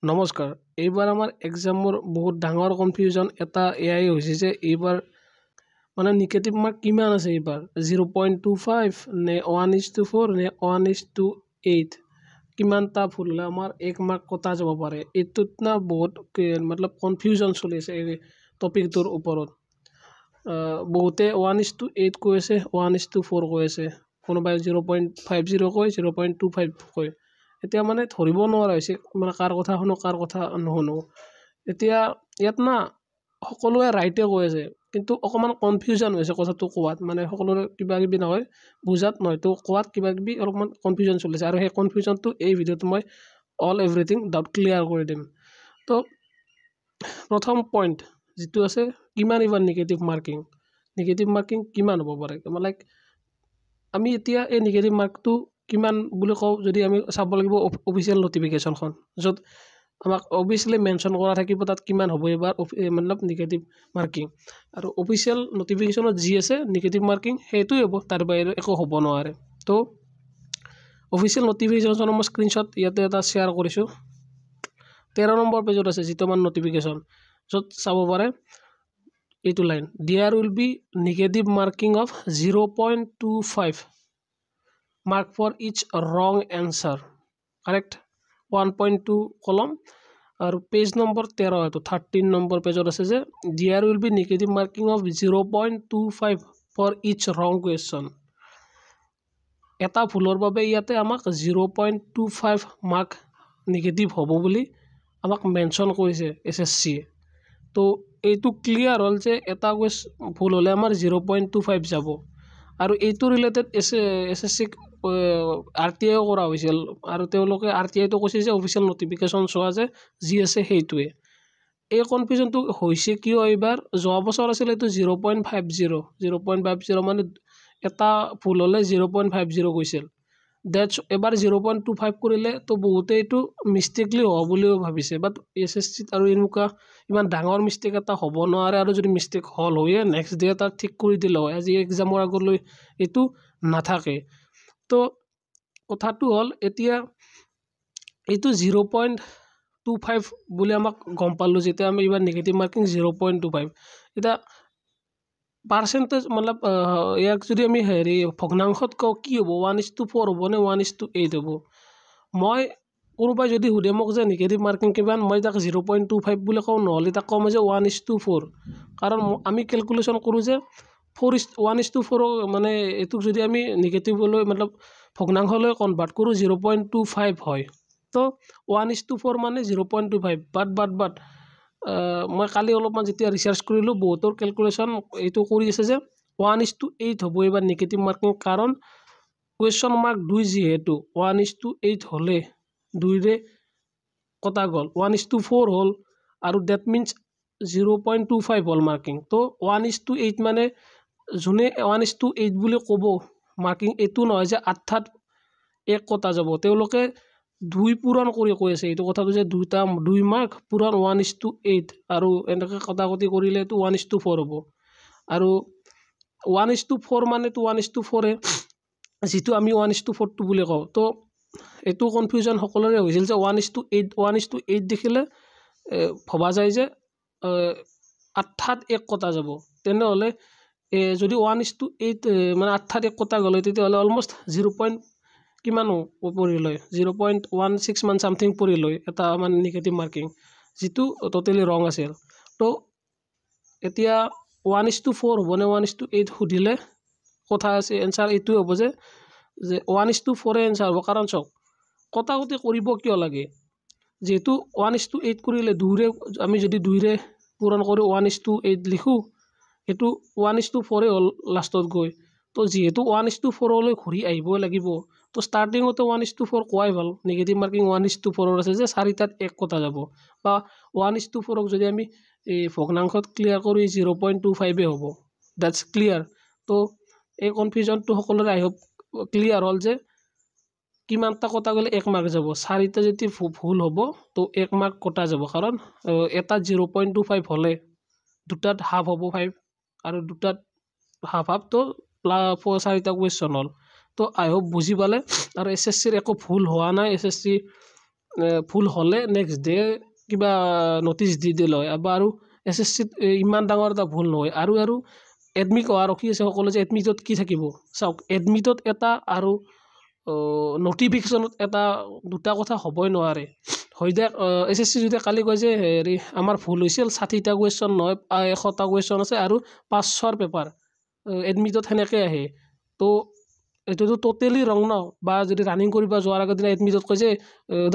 নমস্কাৰ এইবাৰ আমাৰ এক্সামৰ বহুত ডাঙৰ কনফিউজন এটা এআই হৈছে যে এইবাৰ মানে নিগেটিভ মাৰ্ক কিমান আছে এইবাৰ 0.25 নে 1:4 নে 1:8 কিমানটা ভুল হ'লে আমাৰ 1 মাৰ্ক কটা যাব পাৰে এইটোত না বহুত मतलब কনফিউজন চলি আছে এই টপিকটোৰ ওপৰত বহুতে 1:8 কৈ আছে 1:4 কৈ আছে কোনোবাই 0.50 কয় 0.25 কয় এতিয়া মানে ধৰিব নোৱাৰা হৈছে মানে কাৰ কথা শুনো কাৰ কথা নুশুনো এতিয়া ইয়াত না সকলোৱে ৰাইটে কৈ আছে কিন্তু অকমান কনফিউজন হৈছে কথাটো কোৱাত মানে সকলোৰে কিবা কিবি নহয় বুজাত নহয় তো কোৱাত কিবা কিবি অলপমান কনফিউজন চলিছে আৰু সেই কনফিউজনটো এই ভিডিঅ'ত মই অল এভৰিথিং ডাউট ক্লিয়াৰ কৰি দিম তো প্ৰথম পইণ্ট যেটো আছে কিমান ইমান নিগেটিভ মাৰ্কিং কিমান হ'ব পাৰে লাইক আমি এতিয়া এই নিগেটিভ মাৰ্কটো কিমান বুলি কওঁ যদি আমি চাব লাগিব অফিচিয়েল নোটিফিকেশনখন য'ত আমাক অবভিয়াসলি মেনশন কৰা থাকিব তাত কিমান হ'ব এবাৰ मतलब নিগেটিভ মাৰ্কিং আৰু অফিচিয়েল নোটিফিকেশনত যি আছে নিগেটিভ মাৰ্কিং সেইটোই হ'ব তাৰ বাহিৰে একো হ'ব নোৱাৰে তো অফিচিয়েল নোটিফিকেশনৰ মই স্ক্ৰীনশ্বট ইয়াতে এটা শ্বেয়াৰ কৰিছোঁ 13 নম্বৰ পেজত আছে যিটো মান নোটিফিকেশন য'ত চাব পাৰে এইটো line there will be negative marking of 0.25 mark for each wrong answer correct 1.2 column और पेज नंबर 13 है तो 13 नंबर पेज আছে যে there will be negative marking of 0.25 for each wrong question এটা ভুলৰ বাবে ইয়াতে আমাক 0.25 মাৰ্ক নেগেটিভ হ'ব বুলি আমাক মেনশন কৰিছে এসএসসি তো এইটো ক্লিয়াৰ হ'ল যে এটা ভুল হ'লে আমাৰ 0.25 যাব আৰু এইটো ৰিলেটেড এসএসসি আৰটিআই কৰা হৈছিল আৰু তেওঁলোকে আৰটিআই তো কৈছে যে অফিচিয়েল নোটিফিকেশন চোৱা যে যি আছে সেইটোৱে এই কনফিউজনটো হৈছে কিয় এইবাৰ যোৱা বছৰ আছিল এইটো 0.50 মানে এটা ভুল হ'লে 0.50 কৈছিল দ্যাটস এবাৰ 0.25 কৰিলে তো বহুতে এইটো মিস্টেকলি হ'ব বুলিও ভাবিছে বাট এসএসসি আৰু এনেকুৱা ইমান ডাঙৰ মিস্টেক এটা হ'ব নোৱাৰে আৰু যদি মিস্টেক হল হয় নেক্সট ডে এটা ঠিক কৰি দিলে হয় আজি এক্সামৰ আগলৈ এইটো নাথাকে তো কথাটো হল এতিয়া এইটো 0.25 বুলি আমাক গম পালো যেতিয়া আমি এবাৰ নেগেটিভ মাৰ্কিং 0.25 এটা পাৰ্সেন্টেজ मतलब ইয়াক যদি আমি হেৰি ভগ্নাংশত কওঁ কি হ'ব 1:4 হ'ব নে 1:8 হ'ব মই কোনোবাই যদি সুধে মোক যে নেগেটিভ মাৰ্কিং কিমান মই তাক 0.25 বুলি কওঁ নহ'লে তাক কম যে 1:4 কাৰণ আমি ক্যালকুলেশন কৰো যে 1:4 মানে এটুক যদি আমি নেগেটিভলৈ मतलब ভগ্নাংশলৈ কনভার্ট কৰো 0.25 হয় তো 1:4 মানে 0.25 বাট মই কালি অলপমান যেতিয়া ৰিসাৰ্চ কৰিলো বহুতৰ ক্যালকুলেশন এইটো কৰি আছে যে 1:8 হ'ব এবাৰ নেগেটিভ মাৰ্কিং কাৰণ কোৱেশ্চন মাৰ্ক 2 যেহেতু 1:8 হলে 2 ৰে কটা গল 1:4 হল আৰু দ্যাট মিন্স 0.25 হল মাৰ্কিং তো 1:8 মানে জুনে 1:8 বুলি ক'ব মাৰ্কিং এটো নহয় যে অৰ্থাৎ এক কটা যাব তেওঁলোকে 2 পূৰণ কৰি কৈ আছে এইটো কথাটো যে 2 মাৰ্ক পূৰণ 1:8 আৰু এনেকৈ কটাকটি কৰিলে তো 1:4 হ'ব আৰু 1:4 মানে তো 1:4 যেটো আমি 1:4 টো বুলি কওঁ তো এটো কনফিউজন সকলোৰে হৈছিল যে 1:8 দেখিলে ভবা যায় যে অৰ্থাৎ এক কটা যাব তেনেহলে যদি 1:8 মানে অৰ্থাৎ এক কটা গলে তেতিয়াহলে অলমোস্ট 0. কিমান পৰিলৈ 0.16 মান সামথিং পৰিলৈ এটা মানে নেগেটিভ মাৰ্কিং যেটো টোটালি ৰং আছিল তো এতিয়া 1:4 হ'ব নে 1:8 সুধিলে কথা আছে এনসার এইটো হ'ব যে 1:4 এ এনসার হ'ব কাৰণ চক কটাকটি কৰিব কিয় লাগে যেহেতু 1:8 কৰিলে 2 ৰে আমি যদি 2 ৰে পূৰণ কৰি 1:8 লিখো এটো 1:4 হ'ল লাষ্টত গৈ তো যেহেতু 1:4 লৈ ঘূৰি আহিব লাগিব তো স্টাৰ্টিংতে 1:4 কোৱাই ভাল নেগেটিভ মাৰ্কিং 1:4 আছে যে চাৰিটাত এক কটা যাব বা 1:4 যদি আমি এই ভগ্নাংশত ক্লিয়াৰ কৰি 0.25 হ'ব দ্যাটস ক্লিয়াৰ তো এই কনফিউজনটো সকলোৰে আই হোপ ক্লিয়াৰ হ'ল যে কিমানটা কটা গলে 1 মাৰ্ক যাব চাৰিটা যদি ভুল হ'ব তো 1 মাৰ্ক কটা যাব কাৰণ এটা 0.25 হলে দুটাত হাফ হ'ব 5 আৰু দুটাত হাফ তো চাৰিটা কোৱেশ্চন হল তো আই হোপ বুজি পালে আৰু এসএসসিৰ একো ভুল হোৱা নাই এসএসসি ভুল হ'লে নেক্সট ডে কিবা নটিচ দি দিল হয় আৰু SSCত ইমান ডাঙৰ এটা ভুল নহয় আৰু এডমিট ৰখি আছে সকলো যে এডমিটত কি থাকিব চাওক এডমিটত এটা আৰু নটিফিকেশ্যনত এটা দুটা কথা হ'বই নোৱাৰে হৈ যায় SSC যদি কালি কয় যে হেৰি আমাৰ ভুল হৈছিল 60টা কুৱেশ্যন নহয় 100টা কুৱেশ্যন আছে আৰু 500ৰ পেপাৰ এডমিটত সেনেকৈ আহে তো এইটোতো টোটেলি ৰং ন বা যদি ৰানিং কৰিব যোৱাৰ আগত দিনা এডমিটত কয় যে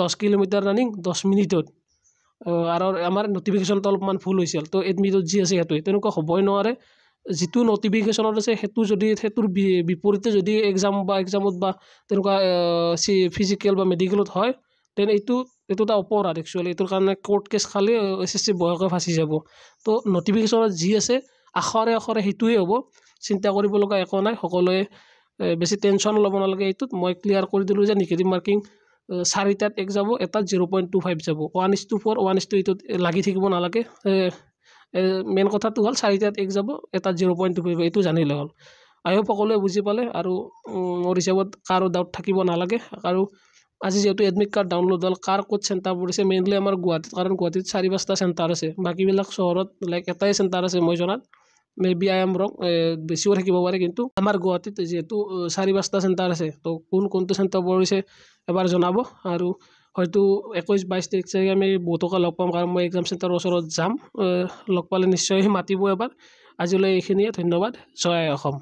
10 কিলোমিটাৰ ৰানিং 10 মিনিটত আৰু আমাৰ নটিফিকেশ্যনটো অলপমান ভুল হৈছিল তো এডমিটত যি আছে সেইটোৱে তেনেকুৱা হ'বই নোৱাৰে যিটো নটিফিকেশ্যনত আছে সেইটোৰ বিপৰীতে যদি এক্সামত বা তেনেকুৱা ফিজিকেল বা মেডিকেলত হয় তেনে এইটো এটা অপৰাধ একচুৱেলি এইটোৰ কাৰণে কোৰ্ট কেছ খালি SSC বয়সে ফাঁচি যাব তো নটিফিকেশ্যনত যি আছে আখৰে সেইটোৱে হ'ব চিন্তা কৰিব লগা একো নাই সকলোৱে বেছি টেনশ্যন ল'ব নালাগে এইটোত মই ক্লিয়াৰ কৰি দিলোঁ যে নিগেটিভ মাৰ্কিং 4টাত এক যাব এটাত 0.25 যাব 1:4 1:8 লাগি থাকিব নালাগে মেইন কথাটো হ'ল 4টাত এক যাব এটাত 0.25 এইটো জানিলে হ'ল আই হোপ সকলোৱে বুজি পালে আৰু মোৰ হিচাপত কাৰো ডাউট থাকিব নালাগে আৰু আজি যেহেতু এডমিট কাৰ্ড ডাউনলোড হ'ল কাৰ ক'ত চেণ্টাৰ পৰিছে মেইনলি আমাৰ গুৱাহাটীত কাৰণ গুৱাহাটীত 4-5টা চেণ্টাৰ আছে বাকীবিলাক চহৰত লাইক এটাই চেণ্টাৰ আছে মই জনাত মেবি আই এম ৰং বেছিও থাকিব পাৰে কিন্তু আমাৰ গুৱাহাটীত যিহেতু 4-5টা চেণ্টাৰ আছে তো কোনটো চেণ্টাৰ পৰিছে এবাৰ জনাব আৰু হয়তো 21-22 তাৰিখ চাগে আমি বহুতকে লগ পাম কাৰণ মই এক্সাম চেণ্টাৰৰ ওচৰত যাম লগ পালে নিশ্চয় মাতিব এবাৰ আজিলৈ এইখিনিয়ে ধন্যবাদ জয় অসম।